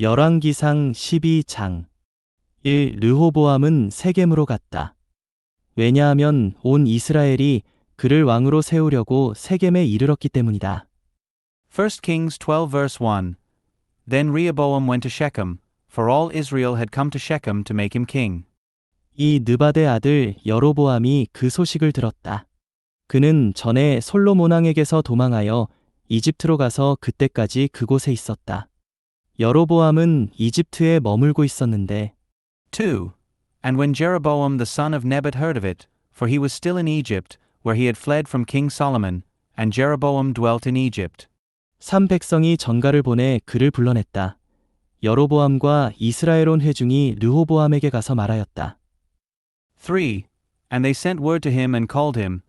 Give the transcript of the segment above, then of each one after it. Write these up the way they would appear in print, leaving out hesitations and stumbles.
열왕기상 12장 1. 르호보암은 세겜으로 갔다. 왜냐하면 온 이스라엘이 그를 왕으로 세우려고 세겜에 이르렀기 때문이다. 1 Kings 12 verse 1. Then Rehoboam went to Shechem, for all Israel had come to Shechem to make him king. 이 느바데 아들 여로보암이 그 소식을 들었다. 그는 전에 솔로몬 왕에게서 도망하여 이집트로 가서 그때까지 그곳에 있었다. 여로보암은 이집트에 머물고 있었는데 2. And when Jeroboam the son of Nebat heard of it, for he was still in Egypt, where he had fled from King Solomon, and Jeroboam dwelt in Egypt. 3. 백성이 전가를 보내 그를 불러냈다. 여로보암과 이스라엘 온 회중이 르호보암에게 가서 말하였다. 3. And they sent word to him and called him.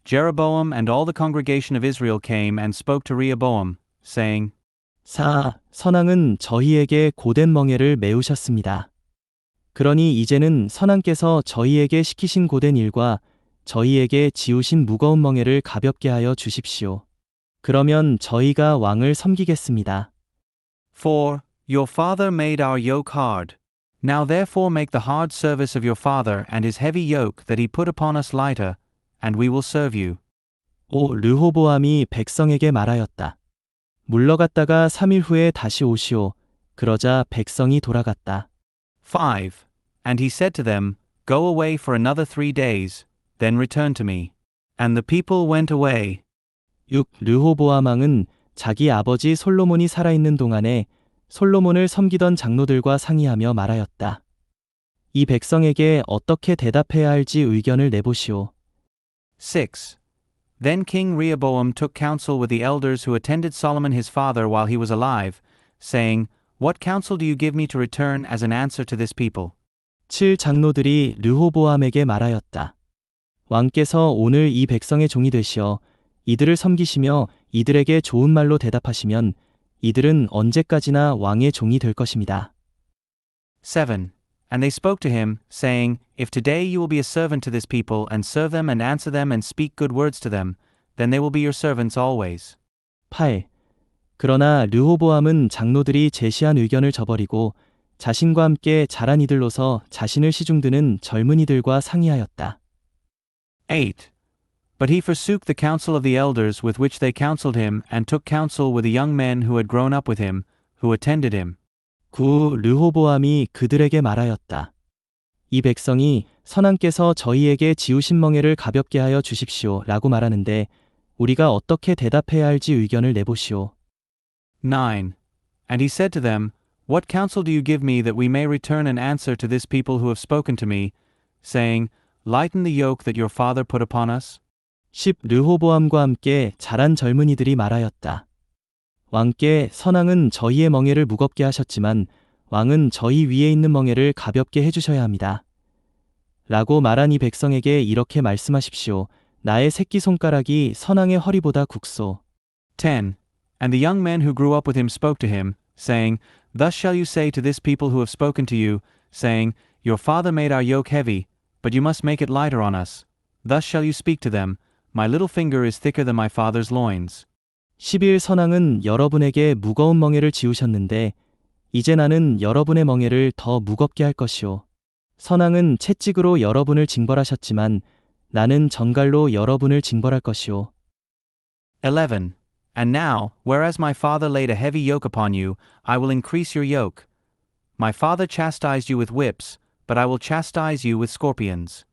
Jeroboam and all the congregation of Israel came and spoke to Rehoboam, saying, 4. 선왕은 저희에게 고된 멍에를 메우셨습니다. 그러니 이제는 선왕께서 저희에게 시키신 고된 일과 저희에게 지우신 무거운 멍에를 가볍게 하여 주십시오. 그러면 저희가 왕을 섬기겠습니다. 4. Your father made our yoke hard. Now therefore make the hard service of your father and his heavy yoke that he put upon us lighter, and we will serve you. 5. 르호보암이 백성에게 말하였다. 물러갔다가 3일 후에 다시 오시오. 그러자 백성이 돌아갔다. 5. And he said to them, Go away for another 3 days, then return to me. And the people went away. 6. 르호보암 왕은 자기 아버지 솔로몬이 살아있는 동안에 솔로몬을 섬기던 장로들과 상의하며 말하였다. 이 백성에게 어떻게 대답해야 할지 의견을 내보시오. 6. Then King Rehoboam took counsel with the elders who attended Solomon his father while he was alive, saying, What counsel do you give me to return as an answer to this people? 7. 장로들이 르호보암에게 말하였다. 왕께서 오늘 이 백성의 종이 되시어 이들을 섬기시며 이들에게 좋은 말로 대답하시면 이들은 언제까지나 왕의 종이 될 것입니다. 7. And they spoke to him, saying, If today you will be a servant to this people, and serve them and answer them and speak good words to them, then they will be your servants always. 8. 그러나 르호보암은 장로들이 제시한 의견을 저버리고 자신과 함께 자란 이들로서 자신을 시중드는 젊은이들과 상의하였다. 8. But he forsook the counsel of the elders with which they counseled him, and took counsel with the young men who had grown up with him, who attended him. 9. 르호보암이 그들에게 말하였다. 이 백성이 선왕께서 저희에게 지우신 멍에를 가볍게 하여 주십시오 라고 말하는데 우리가 어떻게 대답해야 할지 의견을 내보시오. 9. And he said to them, What counsel do you give me that we may return an answer to this people who have spoken to me, saying, Lighten the yoke that your father put upon us? 10. 르호보암과 함께 자란 젊은이들이 말하였다. 왕께 선왕은 저희의 멍에를 무겁게 하셨지만 왕은 저희 위에 있는 멍에를 가볍게 해주셔야 합니다. 라고 말한 이 백성에게 이렇게 말씀하십시오. 나의 새끼손가락이 선왕의 허리보다 굵소. 10. And the young men who grew up with him spoke to him, saying, Thus shall you say to this people who have spoken to you, saying, Your father made our yoke heavy, but you must make it lighter on us. Thus shall you speak to them, My little finger is thicker than my father's loins. 11. 선왕은 여러분에게 무거운 멍에를 지우셨는데 이제 나는 여러분의 멍에를 더 무겁게 할 것이오. 선왕은 채찍으로 여러분을 징벌하셨지만 나는 정갈로 여러분을 징벌할 것이오. 11. And now, whereas my father laid a heavy yoke upon you, I will increase your yoke. My father chastised you with whips, but I will chastise you with scorpions.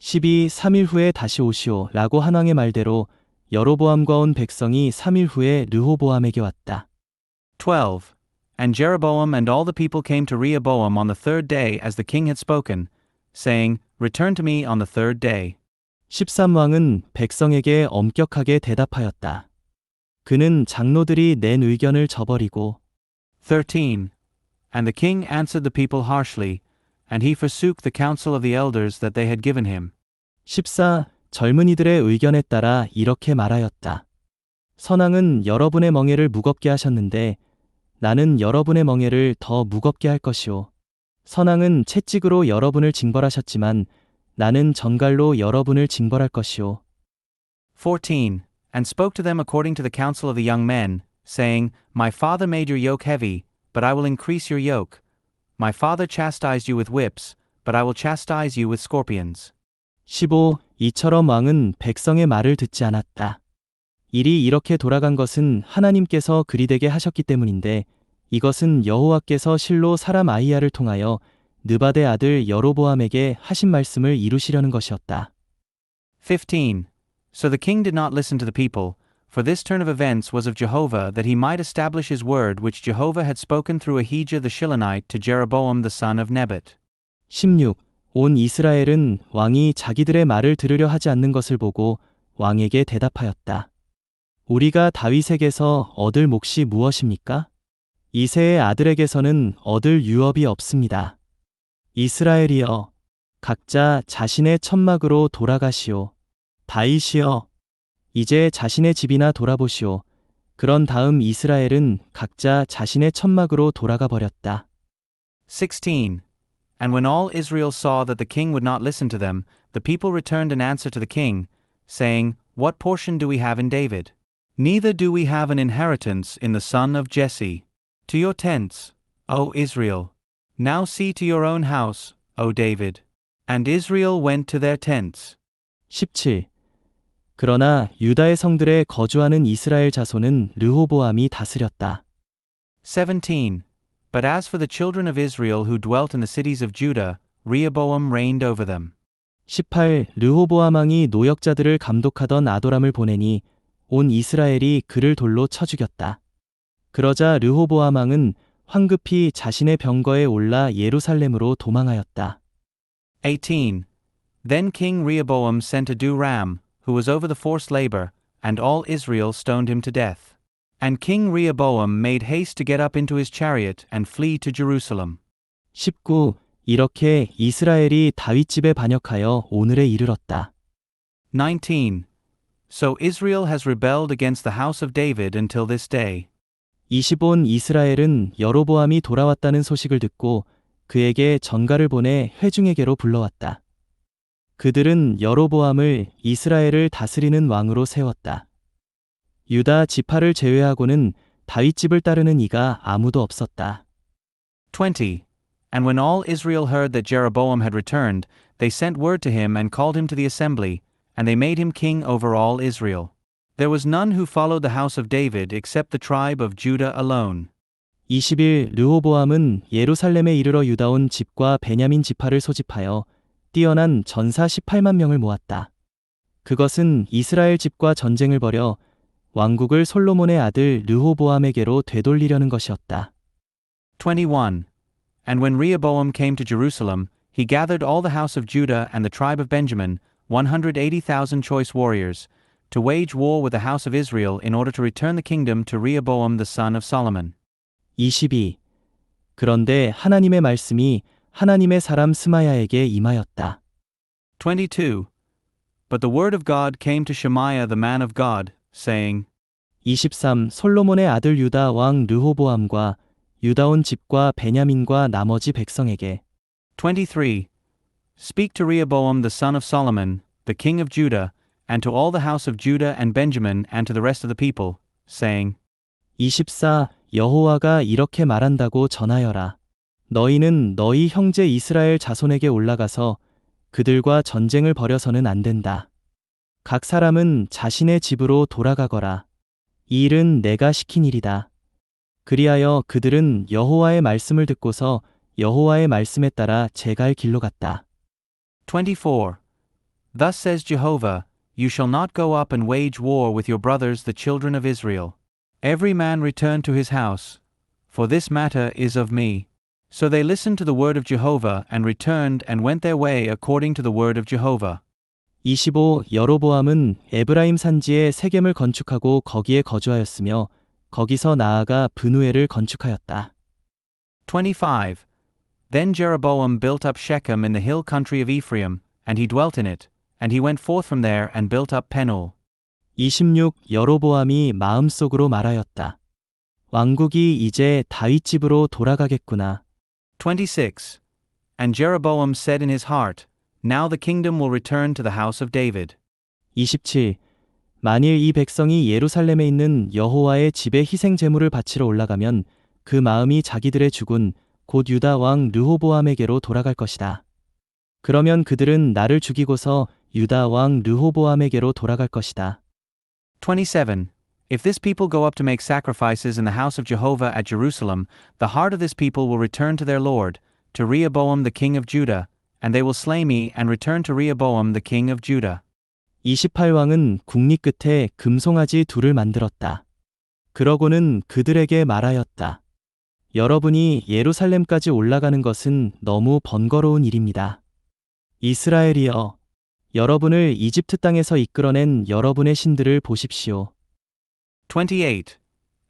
12. 3일 후에 다시 오시오 라고 한 왕의 말대로 여로보암과 온 백성이 3일 후에 르호보암에게 왔다. 12. And Jeroboam and all the people came to Rehoboam on the 3rd day as the king had spoken, saying, Return to me on the 3rd day. 13. 왕은 백성에게 엄격하게 대답하였다. 그는 장로들이 낸 의견을 저버리고 13. And the king answered the people harshly, and he forsook the counsel of the elders that they had given him. 14. 젊은이들의 의견에 따라 이렇게 말하였다. 선왕은 여러분의 멍에를 무겁게 하셨는데 나는 여러분의 멍에를 더 무겁게 할 것이오. 선왕은 채찍으로 여러분을 징벌하셨지만 나는 정갈로 여러분을 징벌할 것이오. 14. And spoke to them according to the counsel of the young men, saying, My father made your yoke heavy, but I will increase your yoke. My father chastised you with whips, but I will chastise you with scorpions. 15. 이처럼 왕은 백성의 말을 듣지 않았다. 일이 이렇게 돌아간 것은 하나님께서 그리 되게 하셨기 때문인데 이것은 여호와께서 실로 사람 아히야를 통하여 느바데 아들 여로보암에게 하신 말씀을 이루시려는 것이었다. 15. So the king did not listen to the people, for this turn of events was of Jehovah, that he might establish his word which Jehovah had spoken through Ahijah the Shilonite to Jeroboam the son of Nebat. 16. 온 이스라엘은 왕이 자기들의 말을 들으려 하지 않는 것을 보고 왕에게 대답하였다. 우리가 다윗에게서 얻을 몫이 무엇입니까? 이새의 아들에게서는 얻을 유업이 없습니다. 이스라엘이여, 각자 자신의 천막으로 돌아가시오. 다윗이여, 이제 자신의 집이나 돌아보시오. 그런 다음 이스라엘은 각자 자신의 천막으로 돌아가 버렸다. 16. And when all Israel saw that the king would not listen to them, the people returned an answer to the king, saying, What portion do we have in David? Neither do we have an inheritance in the son of Jesse. To your tents, O Israel. Now see to your own house, O David. And Israel went to their tents. 17. 그러나 유다의 성들에 거주하는 이스라엘 자손은 르호보암이 다스렸다. 17. But as for the children of Israel who dwelt in the cities of Judah, Rehoboam reigned over them. 18. 르호보암 왕이 노역자들을 감독하던 아도람을 보내니 온 이스라엘이 그를 돌로 쳐 죽였다. 그러자 르호보암 왕은 황급히 자신의 병거에 올라 예루살렘으로 도망하였다. 18. Then King Rehoboam sent to do Ram, who was over the forced labor, and all Israel stoned him to death. And King Rehoboam made haste to get up into his chariot and flee to Jerusalem. 19. 이렇게 이스라엘이 다윗집에 반역하여 오늘에 이르렀다. 19. So Israel has rebelled against the house of David until this day. 20. 이스라엘은 여로보암이 돌아왔다는 소식을 듣고 그에게 전가를 보내 회중에게로 불러왔다. 그들은 여로보암을 이스라엘을 다스리는 왕으로 세웠다. 유다 지파를 제외하고는 다윗집을 따르는 이가 아무도 없었다. 20. And when all Israel heard that Jeroboam had returned, they sent word to him and called him to the assembly, and they made him king over all Israel. There was none who followed the house of David except the tribe of Judah alone. 20일 르호보암은 예루살렘에 이르러 유다 온 집과 베냐민 지파를 소집하여 뛰어난 전사 18만 명을 모았다. 그것은 이스라엘 집과 전쟁을 벌여 왕국을 솔로몬의 아들 르호보암에게로 되돌리려는 것이었다. 21. And when Rehoboam came to Jerusalem, he gathered all the house of Judah and the tribe of Benjamin, 180,000 choice warriors, to wage war with the house of Israel in order to return the kingdom to Rehoboam the son of Solomon. 22. 그런데 하나님의 말씀이 하나님의 사람 스마야에게 임하였다. 22. But the word of God came to Shemaiah the man of God, saying, 23. 솔로몬의 아들 유다 왕 르호보암과 유다 온 집과 베냐민과 나머지 백성에게 23. Speak to Rehoboam the son of Solomon, the king of Judah, and to all the house of Judah and Benjamin and to the rest of the people, saying, 24. 여호와가 이렇게 말한다고 전하여라. 너희는 너희 형제 이스라엘 자손에게 올라가서 그들과 전쟁을 벌여서는 안 된다. 각 사람은 자신의 집으로 돌아가거라. 이 일은 내가 시킨 일이다. 그리하여 그들은 여호와의 말씀을 듣고서 여호와의 말씀에 따라 제갈 길로 갔다. 24. Thus says Jehovah, You shall not go up and wage war with your brothers the children of Israel. Every man return to his house, for this matter is of me. So they listened to the word of Jehovah and returned and went their way according to the word of Jehovah. 25. 여로보암은 에브라임 산지에 세겜을 건축하고 거기에 거주하였으며 거기서 나아가 브누엘을 건축하였다. 25. Then Jeroboam built up Shechem in the hill country of Ephraim, and he dwelt in it, and he went forth from there and built up Penuel. 26. 여로보암이 마음속으로 말하였다. 왕국이 이제 다윗 집으로 돌아가겠구나. 26. And Jeroboam said in his heart, Now the kingdom will return to the house of David. 27. 만일 이 백성이 예루살렘에 있는 여호와의 집에 희생 제물을 바치러 올라가면 그 마음이 자기들의 주군 곧 유다 왕 르호보암에게로 돌아갈 것이다. 그러면 그들은 나를 죽이고서 유다 왕 르호보암에게로 돌아갈 것이다. 27. If this people go up to make sacrifices in the house of Jehovah at Jerusalem, the heart of this people will return to their Lord, to Rehoboam the king of Judah, and they will slay me and return to Rehoboam the king of Judah. 28왕은 국리 끝에 금송아지 둘을 만들었다. 그러고는 그들에게 말하였다. 여러분이 예루살렘까지 올라가는 것은 너무 번거로운 일입니다. 이스라엘이여, 여러분을 이집트 땅에서 이끌어낸 여러분의 신들을 보십시오. 28.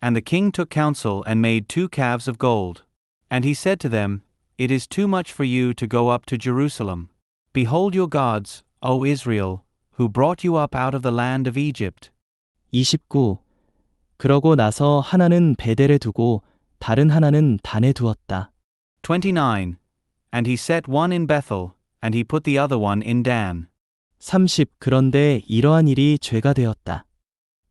And the king took counsel and made 2 calves of gold. And he said to them, It is too much for you to go up to Jerusalem. Behold your gods, O Israel, who brought you up out of the land of Egypt. 29. 그러고 나서 하나는 베델에 두고 다른 하나는 단에 두었다. 29. And he set one in Bethel, and he put the other one in Dan. 30. 그런데 이러한 일이 죄가 되었다.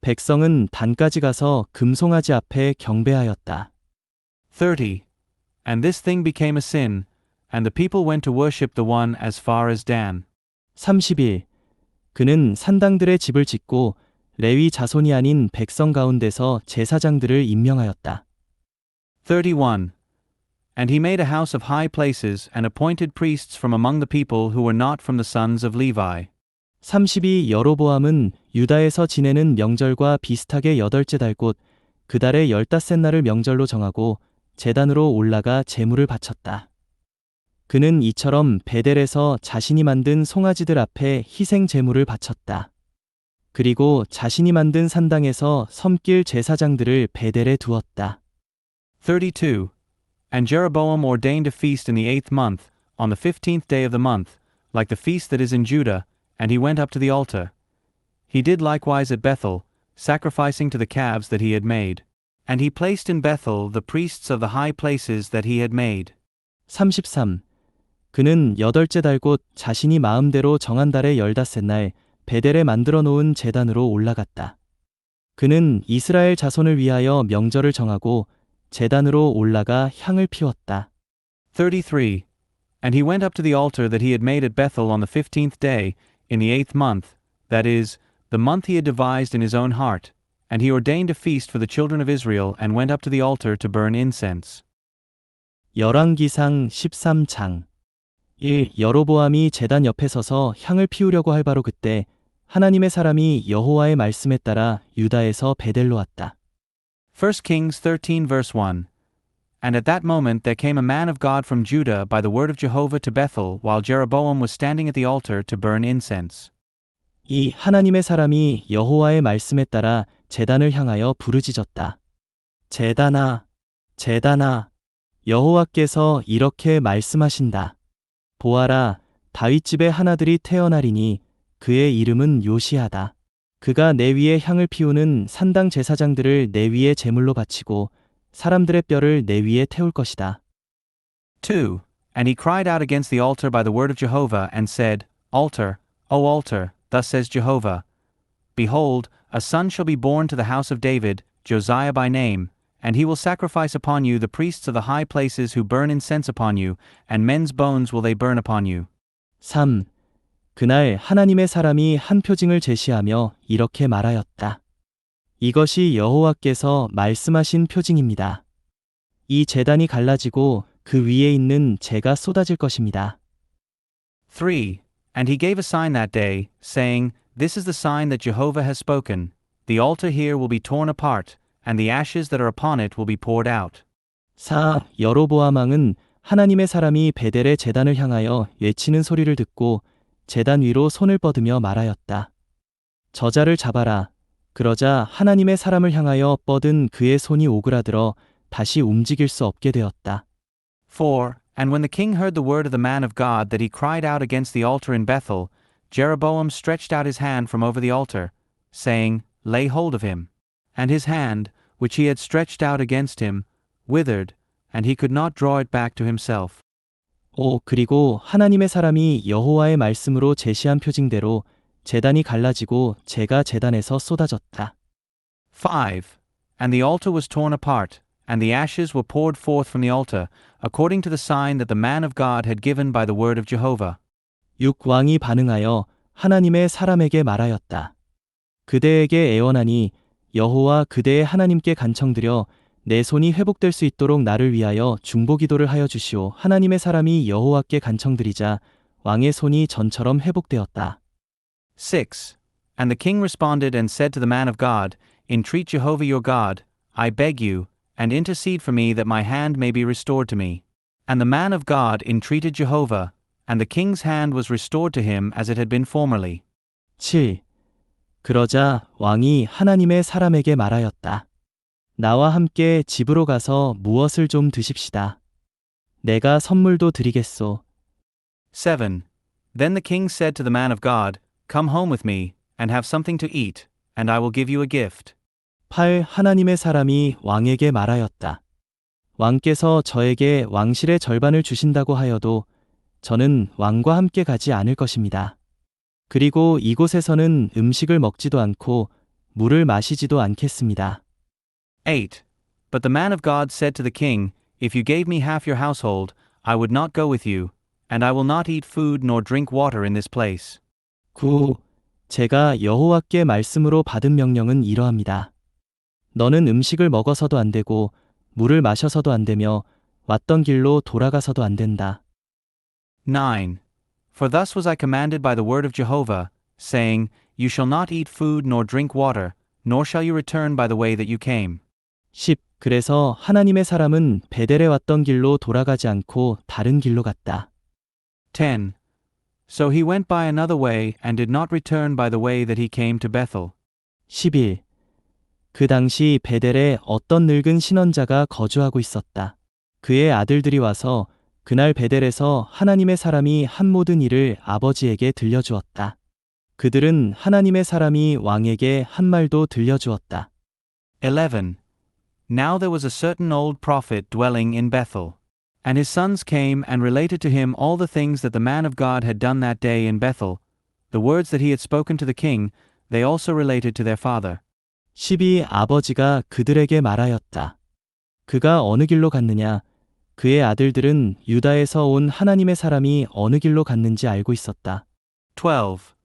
백성은 단까지 가서 금송아지 앞에 경배하였다. 30. And this thing became a sin, and the people went to worship the one as far as Dan. 31. 그는 산당들의 집을 짓고 레위 자손이 아닌 백성 가운데서 제사장들을 임명하였다. 31. And he made a house of high places and appointed priests from among the people who were not from the sons of Levi. 32. 여로보암은 유다에서 지내는 명절과 비슷하게 8째 달 곧 그 달의 15날을 명절로 정하고 제단으로 올라가 제물을 바쳤다. 그는 이처럼 베델에서 자신이 만든 송아지들 앞에 희생 제물을 바쳤다. 그리고 자신이 만든 산당에서 섬길 제사장들을 베델에 두었다. 32. And Jeroboam ordained a feast in the 8th month, on the 15th day of the month, like the feast that is in Judah, and he went up to the altar. He did likewise at Bethel, sacrificing to the calves that he had made. And he placed in Bethel the priests of the high places that he had made. 33. 그는 8째 달 곧 자신이 마음대로 정한 달의 15날 베델에 만들어 놓은 제단으로 올라갔다. 그는 이스라엘 자손을 위하여 명절을 정하고 제단으로 올라가 향을 피웠다. 33. And he went up to the altar that he had made at Bethel on the 15th day, in the 8th month, that is, the month he had devised in his own heart, and he ordained a feast for the children of Israel, and went up to the altar to burn incense. 열왕기상 13장 1. 여로보암이 제단 옆에 서서 향을 피우려고 할 바로 그때 하나님의 사람이 여호와의 말씀에 따라 유다에서 베델로 왔다. 1 Kings 13 verse 1. And at that moment there came a man of God from Judah by the word of Jehovah to Bethel, while Jeroboam was standing at the altar to burn incense. 이 하나님의 사람이 여호와의 말씀에 따라 제단을 향하여 부르짖었다. 제단아, 제단아, 여호와께서 이렇게 말씀하신다. 보아라, 다윗집의 하나들이 태어나리니 그의 이름은 요시하다. 그가 내 위에 향을 피우는 산당 제사장들을 내 위에 제물로 바치고 사람들의 뼈를 내 위에 태울 것이다. 2. And he cried out against the altar by the word of Jehovah, and said, Altar, O altar, thus says Jehovah, Behold, a son shall be born to the house of David, Josiah by name, and he will sacrifice upon you the priests of the high places who burn incense upon you, and men's bones will they burn upon you. 3. 그날 하나님의 사람이 한 표징을 제시하며 이렇게 말하였다. 이것이 여호와께서 말씀하신 표징입니다. 이 제단이 갈라지고 그 위에 있는 재가 쏟아질 것입니다. 3. And he gave a sign that day, saying, This is the sign that Jehovah has spoken. The altar here will be torn apart, and the ashes that are upon it will be poured out. 4. 여로보암 왕은 하나님의 사람이 베델의 제단을 향하여 외치는 소리를 듣고 제단 위로 손을 뻗으며 말하였다. 저자를 잡아라. 그러자 하나님의 사람을 향하여 뻗은 그의 손이 오그라들어 다시 움직일 수 없게 되었다. 4. And when the king heard the word of the man of God that he cried out against the altar in Bethel, Jeroboam stretched out his hand from over the altar, saying, Lay hold of him. And his hand, which he had stretched out against him, withered, and he could not draw it back to himself. 5. 그리고 하나님의 사람이 여호와의 말씀으로 제시한 표징대로 제단이 갈라지고 재가 제단에서 쏟아졌다. 5. And the altar was torn apart, and the ashes were poured forth from the altar, according to the sign that the man of God had given by the word of Jehovah. 6. 왕이 반응하여 하나님의 사람에게 말하였다. 그대에게 애원하니 여호와 그대의 하나님께 간청드려 내 손이 회복될 수 있도록 나를 위하여 중보기도를 하여 주시오. 하나님의 사람이 여호와께 간청드리자 왕의 손이 전처럼 회복되었다. 6. And the king responded and said to the man of God, Entreat Jehovah your God, I beg you, and intercede for me that my hand may be restored to me. And the man of God entreated Jehovah, and the king's hand was restored to him as it had been formerly. 7. 그러자 왕이 하나님의 사람에게 말하였다. 나와 함께 집으로 가서 무엇을 좀 드십시다. 내가 선물도 드리겠소. 7. Then the king said to the man of God, Come home with me, and have something to eat, and I will give you a gift. 8. 하나님의 사람이 왕에게 말하였다. 왕께서 저에게 왕실의 절반을 주신다고 하여도 저는 왕과 함께 가지 않을 것입니다. 그리고 이곳에서는 음식을 먹지도 않고 물을 마시지도 않겠습니다. 8. But the man of God said to the king, If you gave me half your household, I would not go with you, and I will not eat food nor drink water in this place. 9. 제가 여호와께 말씀으로 받은 명령은 이러합니다. 너는 음식을 먹어서도 안 되고 물을 마셔서도 안 되며 왔던 길로 돌아가서도 안 된다. 9. For thus was I commanded by the word of Jehovah, saying, You shall not eat food nor drink water, nor shall you return by the way that you came. 10. 그래서 하나님의 사람은 베델에 왔던 길로 돌아가지 않고 다른 길로 갔다. 10. So he went by another way and did not return by the way that he came to Bethel. 11. 그 당시 베델에 어떤 늙은 신원자가 거주하고 있었다. 그의 아들들이 와서 그날 베델에서 하나님의 사람이 한 모든 일을 아버지에게 들려주었다. 그들은 하나님의 사람이 왕에게 한 말도 들려주었다. 11. Now there was a certain old prophet dwelling in Bethel. And his sons came and related to him all the things that the man of God had done that day in Bethel. The words that he had spoken to the king, they also related to their father. 12. 아버지가 그들에게 말하였다. 그가 어느 길로 갔느냐? 그의 아들들은 유다에서 온 하나님의 사람이 어느 길로 갔는지 알고 있었다. 12.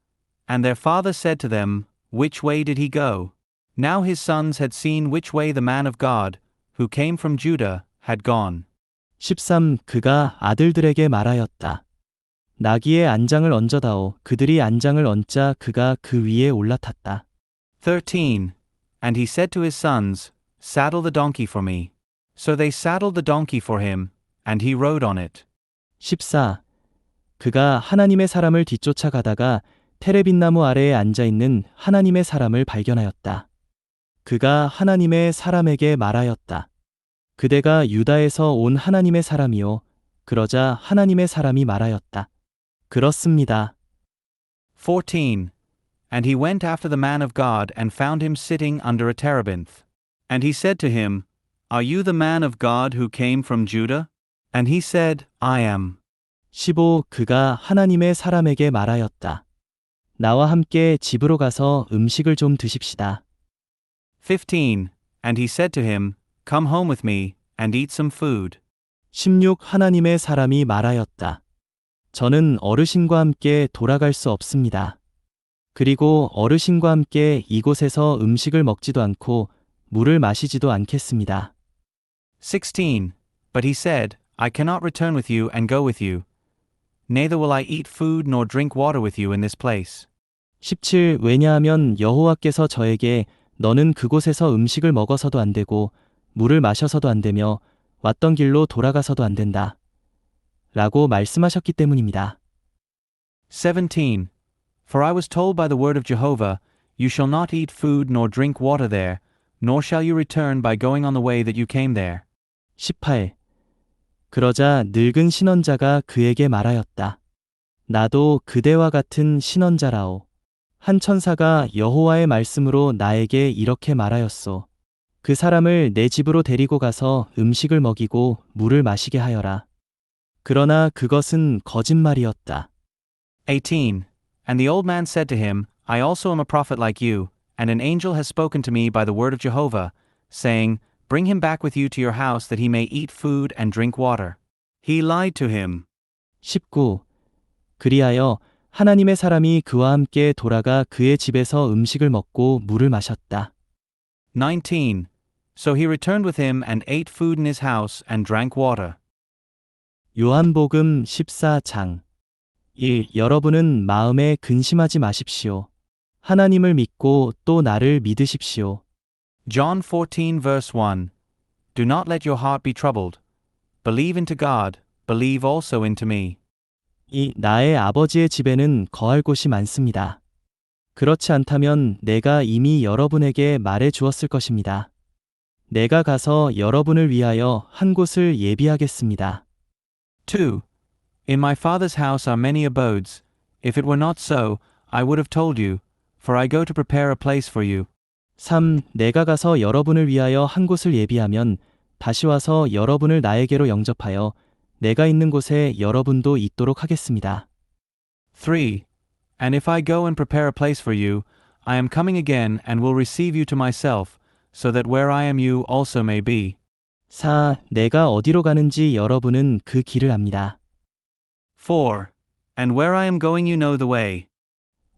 And their father said to them, Which way did he go? Now his sons had seen which way the man of God, who came from Judah, had gone. 13. 그가 아들들에게 말하였다. 나귀의 안장을 얹어다오. 그들이 안장을 얹자 그가 그 위에 올라탔다. 13. And he said to his sons, Saddle the donkey for me. So they saddled the donkey for him, and he rode on it. 14. 그가 하나님의 사람을 뒤쫓아가다가 테레빈나무 아래에 앉아있는 하나님의 사람을 발견하였다. 그가 하나님의 사람에게 말하였다. 그대가 유다에서 온 하나님의 사람이요. 그러자 하나님의 사람이 말하였다. 그렇습니다. 14. And he went after the man of God and found him sitting under a terebinth. And he said to him, Are you the man of God who came from Judah? And he said, I am. 15. 그가 하나님의 사람에게 말하였다. 나와 함께 집으로 가서 음식을 좀 드십시다. 15. And he said to him, Come home with me, and eat some food. 16. 하나님의 사람이 말하였다. 저는 어르신과 함께 돌아갈 수 없습니다. 그리고 어르신과 함께 이곳에서 음식을 먹지도 않고 물을 마시지도 않겠습니다. 16. But he said, I cannot return with you and go with you. Neither will I eat food nor drink water with you in this place. 17. 왜냐하면 여호와께서 저에게 너는 그곳에서 음식을 먹어서도 안 되고 물을 마셔서도 안 되며 왔던 길로 돌아가서도 안 된다. 라고 말씀하셨기 때문입니다. 17. For I was told by the word of Jehovah, You shall not eat food nor drink water there, nor shall you return by going on the way that you came there. 18. 그러자 늙은 신원자가 그에게 말하였다. 나도 그대와 같은 신원자라오. 한 천사가 여호와의 말씀으로 나에게 이렇게 말하였소. 그 사람을 내 집으로 데리고 가서 음식을 먹이고 물을 마시게 하여라. 그러나 그것은 거짓말이었다. 18. And the old man said to him, I also am a prophet like you, and an angel has spoken to me by the word of Jehovah, saying, bring him back with you to your house that he may eat food and drink water. He lied to him. 19. 그리하여 하나님의 사람이 그와 함께 돌아가 그의 집에서 음식을 먹고 물을 마셨다. 19. So he returned with him and ate food in his house and drank water. 요한복음 14장 1. 여러분은 마음에 근심하지 마십시오. 하나님을 믿고 또 나를 믿으십시오. John 14 verse 1. Do not let your heart be troubled. Believe into God, believe also into me. 2. 나의 아버지의 집에는 거할 곳이 많습니다. 그렇지 않다면 내가 이미 여러분에게 말해 주었을 것입니다. 내가 가서 여러분을 위하여 한 곳을 예비하겠습니다. 2. In my Father's house are many abodes. If it were not so, I would have told you, for I go to prepare a place for you. 3. 내가 가서 여러분을 위하여 한 곳을 예비하면 다시 와서 여러분을 나에게로 영접하여 내가 있는 곳에 여러분도 있도록 하겠습니다. 3. And if I go and prepare a place for you, I am coming again and will receive you to myself, so that where I am you also may be. 4. 내가 어디로 가는지 여러분은 그 길을 압니다. 4. And where I am going you know the way.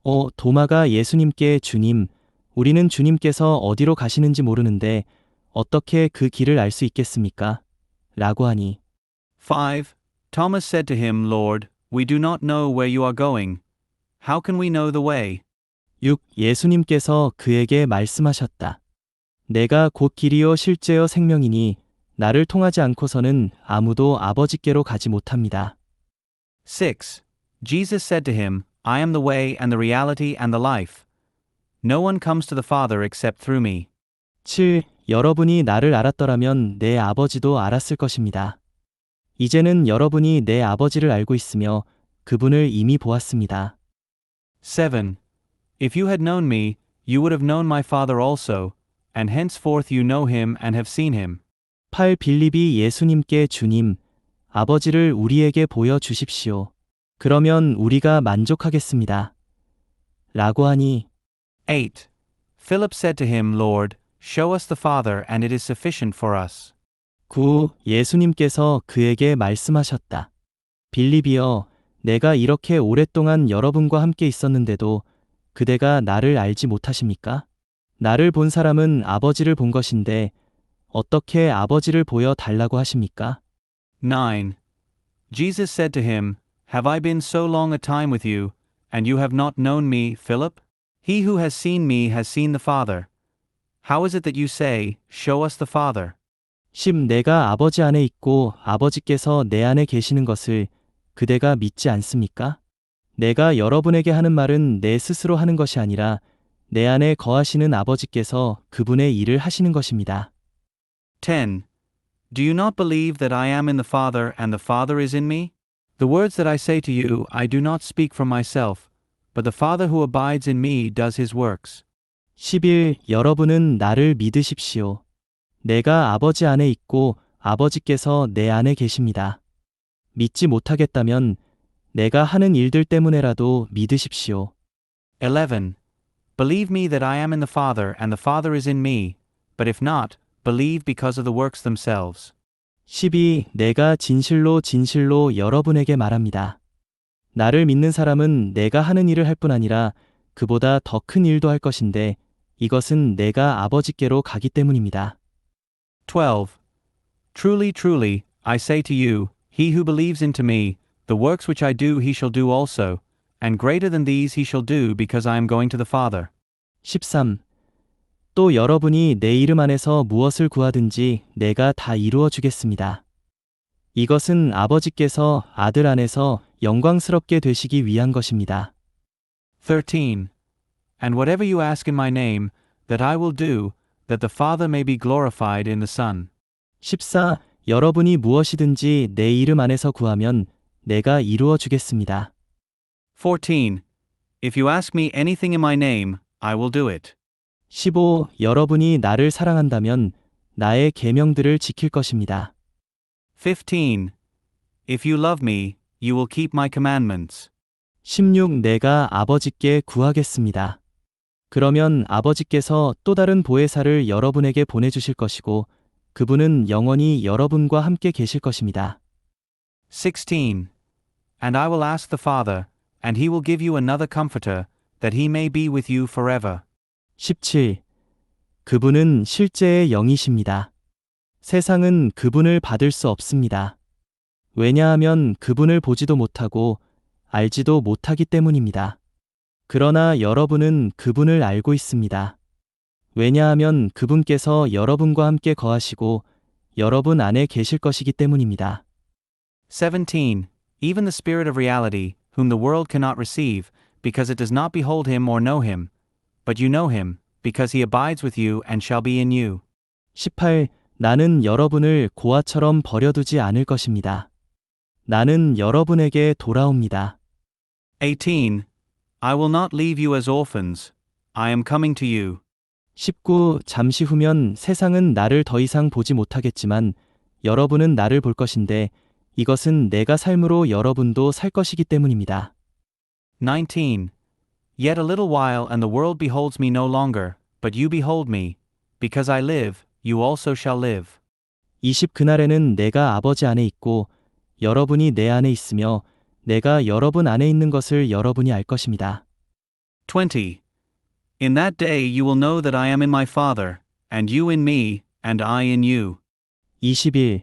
5. 도마가 예수님께 주님, 우리는 주님께서 어디로 가시는지 모르는데 어떻게 그 길을 알 수 있겠습니까? 라고 하니 5. Thomas said to him, Lord, we do not know where you are going. How can we know the way? 6. 예수님께서 그에게 말씀하셨다. 내가 곧 길이요 실제요 생명이니 나를 통하지 않고서는 아무도 아버지께로 가지 못합니다. 6. Jesus said to him, I am the way and the reality and the life. No one comes to the Father except through me. 7. 여러분이 나를 알았더라면 내 아버지도 알았을 것입니다. 이제는 여러분이 내 아버지를 알고 있으며 그분을 이미 보았습니다. 7. If you had known me, you would have known my Father also, and henceforth you know him and have seen him. 8. 빌립이 예수님께 주님, 아버지를 우리에게 보여주십시오. 그러면 우리가 만족하겠습니다. 라고 하니 8. Philip said to him, Lord, show us the Father and it is sufficient for us. 9. 예수님께서 그에게 말씀하셨다. 빌립이여, 내가 이렇게 오랫동안 여러분과 함께 있었는데도 그대가 나를 알지 못하십니까? 나를 본 사람은 아버지를 본 것인데 어떻게 아버지를 보여 달라고 하십니까? 9. Jesus said to him, Have I been so long a time with you, and you have not known me, Philip? He who has seen me has seen the Father. How is it that you say, Show us the Father? 10. 내가 아버지 안에 있고 아버지께서 내 안에 계시는 것을 그대가 믿지 않습니까? 내가 여러분에게 하는 말은 내 스스로 하는 것이 아니라 내 안에 거하시는 아버지께서 그분의 일을 하시는 것입니다. 10. Do you not believe that I am in the Father and the Father is in me? The words that I say to you I do not speak from myself, but the Father who abides in me does his works. 11. 여러분은 나를 믿으십시오. 내가 아버지 안에 있고 아버지께서 내 안에 계십니다. 믿지 못하겠다면 내가 하는 일들 때문에라도 믿으십시오. 11. Believe me that I am in the Father and the Father is in me, but if not, believe because of the works themselves. 12. 내가 진실로 진실로 여러분에게 말합니다. 나를 믿는 사람은 내가 하는 일을 할 뿐 아니라 그보다 더 큰 일도 할 것인데 이것은 내가 아버지께로 가기 때문입니다. 12. Truly, truly, I say to you, he who believes into me, the works which I do he shall do also, and greater than these he shall do because I am going to the Father. 13. 또 여러분이 내 이름 안에서 무엇을 구하든지 내가 다 이루어 주겠습니다. 이것은 아버지께서 아들 안에서 영광스럽게 되시기 위한 것입니다. 13. And whatever you ask in my name, that I will do, that the Father may be glorified in the Son. 14. 여러분이 무엇이든지 내 이름 안에서 구하면 내가 이루어 주겠습니다. 14. If you ask me anything in my name, I will do it. 15. 여러분이 나를 사랑한다면 나의 계명들을 지킬 것입니다. 15. If you love me, you will keep my commandments. 16. 내가 아버지께 구하겠습니다. 그러면 아버지께서 또 다른 보혜사를 여러분에게 보내주실 것이고 그분은 영원히 여러분과 함께 계실 것입니다. 16. And I will ask the Father, and he will give you another comforter, that he may be with you forever. 17. 그분은 실제의 영이십니다. 세상은 그분을 받을 수 없습니다. 왜냐하면 그분을 보지도 못하고 알지도 못하기 때문입니다. 그러나 여러분은 그분을 알고 있습니다. 왜냐하면 그분께서 여러분과 함께 거하시고 여러분 안에 계실 것이기 때문입니다. 17. Even the Spirit of reality, whom the world cannot receive, because it does not behold him or know him. But you know him, because he abides with you and shall be in you. 18. 나는 여러분을 고아처럼 버려두지 않을 것입니다. 나는 여러분에게 돌아옵니다. 18. I will not leave you as orphans. I am coming to you. 19. 잠시 후면 세상은 나를 더 이상 보지 못하겠지만 여러분은 나를 볼 것인데 이것은 내가 삶으로 여러분도 살 것이기 때문입니다. 19. Yet a little while and the world beholds me no longer, but you behold me. Because I live, you also shall live. 20. 그날에는 내가 아버지 안에 있고 여러분이 내 안에 있으며 내가 여러분 안에 있는 것을 여러분이 알 것입니다. 20. In that day you will know that I am in my Father, and you in me, and I in you. 21.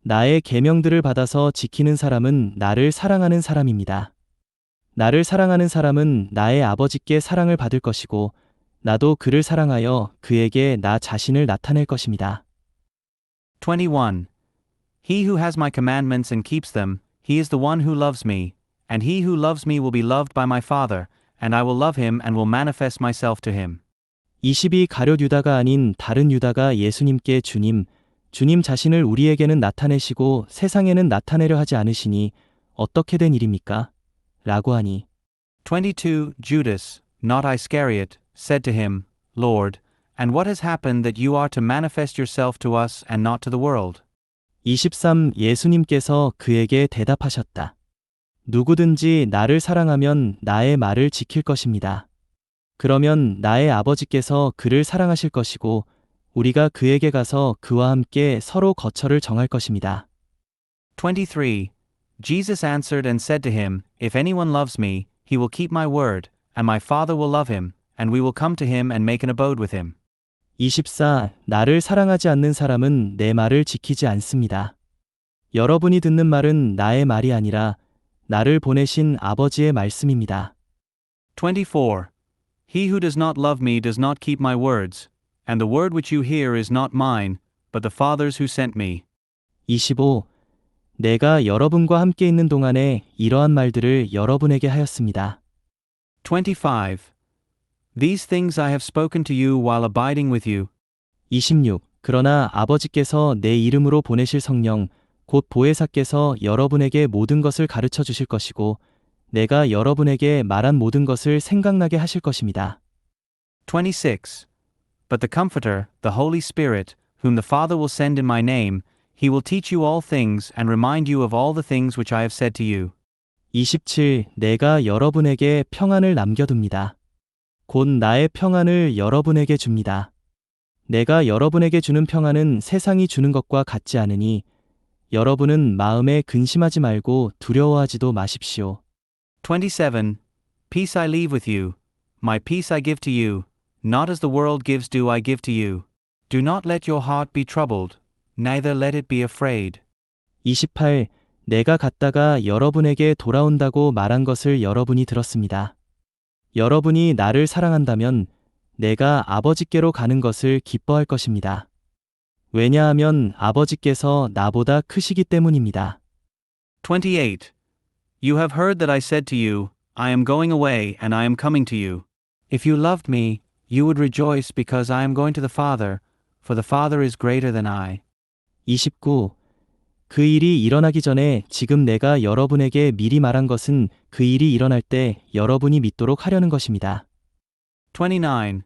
나의 계명들을 받아서 지키는 사람은 나를 사랑하는 사람입니다. 나를 사랑하는 사람은 나의 아버지께 사랑을 받을 것이고 나도 그를 사랑하여 그에게 나 자신을 나타낼 것입니다. 21. He who has my commandments and keeps them, he is the one who loves me, and he who loves me will be loved by my Father, and I will love him and will manifest myself to him. 22. 가룟 유다가 아닌 다른 유다가 예수님께 주님 자신을 우리에게는 나타내시고 세상에는 나타내려 하지 않으시니 어떻게 된 일입니까? 라고 하니 22. Judas, not Iscariot, said to him, Lord, and what has happened that you are to manifest yourself to us and not to the world? 23. 예수님께서 그에게 대답하셨다. 누구든지 나를 사랑하면 나의 말을 지킬 것입니다. 그러면 나의 아버지께서 그를 사랑하실 것이고 우리가 그에게 가서 그와 함께 서로 거처를 정할 것입니다. 23. Jesus answered and said to him, If anyone loves me, he will keep my word, and my Father will love him, and we will come to him and make an abode with him. 24. 나를 사랑하지 않는 사람은 내 말을 지키지 않습니다. 여러분이 듣는 말은 나의 말이 아니라 나를 보내신 아버지의 말씀입니다. 24. He who does not love me does not keep my words, and the word which you hear is not mine, but the Father's who sent me. 25. 내가 여러분과 함께 있는 동안에 이러한 말들을 여러분에게 하였습니다. 25. These things I have spoken to you while abiding with you. 26. 그러나 아버지께서 내 이름으로 보내실 성령, 곧 보혜사께서 여러분에게 모든 것을 가르쳐 주실 것이고, 내가 여러분에게 말한 모든 것을 생각나게 하실 것입니다. 26. But the Comforter, the Holy Spirit, whom the Father will send in my name, he will teach you all things and remind you of all the things which I have said to you. 27. 내가 여러분에게 평안을 남겨둡니다. 곧 나의 평안을 여러분에게 줍니다. 내가 여러분에게 주는 평안은 세상이 주는 것과 같지 않으니 여러분은 마음에 근심하지 말고 두려워하지도 마십시오. 27. Peace I leave with you. My peace I give to you. Not as the world gives do I give to you. Do not let your heart be troubled, neither let it be afraid. 28. 내가 갔다가 여러분에게 돌아온다고 말한 것을 여러분이 들었습니다. 여러분이 나를 사랑한다면 내가 아버지께로 가는 것을 기뻐할 것입니다. 왜냐하면 아버지께서 나보다 크시기 때문입니다. 28. You have heard that I said to you, I am going away and I am coming to you. If you loved me, you would rejoice because I am going to the Father, for the Father is greater than I. 29. 그 일이 일어나기 전에 지금 내가 여러분에게 미리 말한 것은 그 일이 일어날 때 여러분이 믿도록 하려는 것입니다. 29.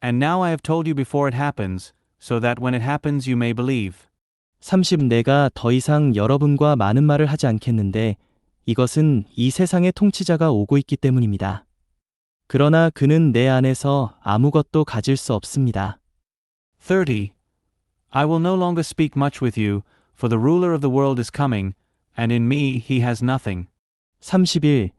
And now I have told you before it happens, so that when it happens you may believe. 30. 내가 더 이상 여러분과 많은 말을 하지 않겠는데 이것은 이 세상의 통치자가 오고 있기 때문입니다. 그러나 그는 내 안에서 아무것도 가질 수 없습니다. 30. I will no longer speak much with you, for the ruler of the world is coming, and in me he has nothing. 31.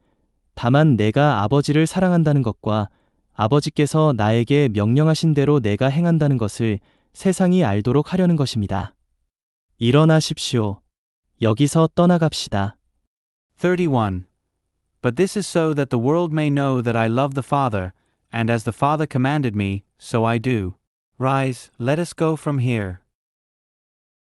다만 내가 아버지를 사랑한다는 것과 아버지께서 나에게 명령하신 대로 내가 행한다는 것을 세상이 알도록 하려는 것입니다. 일어나십시오. 여기서 떠나갑시다. 31. But this is so that the world may know that I love the Father, and as the Father commanded me, so I do. Rise, let us go from here.